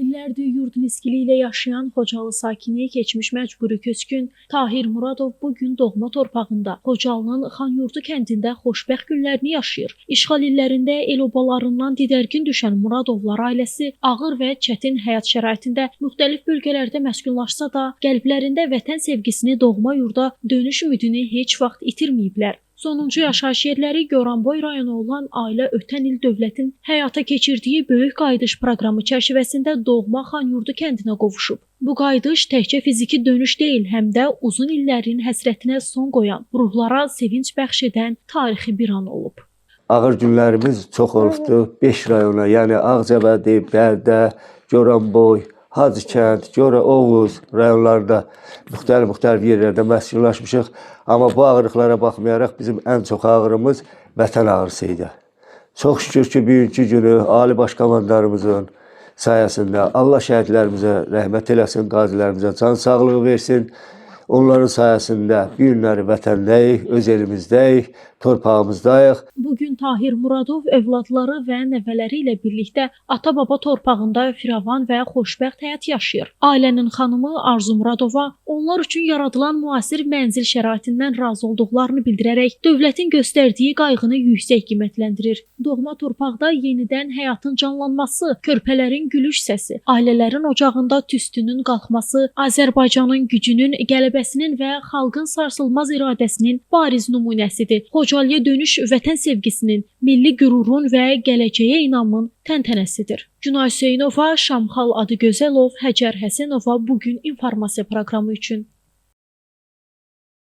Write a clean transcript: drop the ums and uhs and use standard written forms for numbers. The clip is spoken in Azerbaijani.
İllərdir yurdun iskili ilə yaşayan Xocalı sakini keçmiş məcburi köçkün Tahir Muradov bugün doğma torpağında Xocalının Xanyurdu kəndində xoşbəxt günlərini yaşayır. İşğal illərində el-obalarından didərgin düşən Muradovlar ailəsi ağır və çətin həyat şəraitində müxtəlif bölgələrdə məskunlaşsa da, qəlblərində vətən sevgisini, doğma yurda dönüş ümidini heç vaxt itirməyiblər. Sonuncu yaşayış yerləri Goranboy rayonu olan ailə ötən il dövlətin həyata keçirdiyi böyük qayıdış proqramı çərçivəsində doğma Xanyurdu kəndinə qovuşub. Bu qayıdış təkcə fiziki dönüş deyil, həm də uzun illərin həsrətinə son qoyan, ruhlara sevinç bəxş edən tarixi bir an olub. Ağır günlərimiz çox olubdu. 5 rayona, yəni Ağcabədi, Bərdə, Goranboy, Hacıkənd, Oğuz rayonlarda müxtəlif yerlərdə məskunlaşmışıq. Amma bu ağırlıqlara baxmayaraq bizim ən çox ağrımız vətən ağrısı idi. Çox şükür ki, bugünkü günü Ali Baş Komandanımızın sayəsində Allah şəhidlərimizə rəhmət eləsin, qazilərimizə can sağlığı versin. Onların sayəsində bu günləri vətəndəyik, öz elimizdəyik, torpağımızdayıq. Bugün Tahir Muradov övladları və nəvələri ilə birlikdə ata-baba torpağında firavan və xoşbəxt həyat yaşayır. Ailənin xanımı Arzu Muradova onlar üçün yaradılan müasir mənzil şəraitindən razı olduqlarını bildirərək dövlətin göstərdiyi qayğını yüksək qiymətləndirir. Doğma torpaqda yenidən həyatın canlanması, körpələrin gülüş səsi, ailələrin ocağında tüstünün qalxması, Azərbaycanın gücünün, qələbəsinin və xalqın sarsılmaz iradəsinin bariz nümunəsidir. Xocalıya dönüş vətən sevgisinin, milli qürurun və gələcəyə inamın təntənəsidir. Günay Hüseynova, Şamxal Adıgözəlov, Həcər Həsənova bugün informasiya proqramı üçün.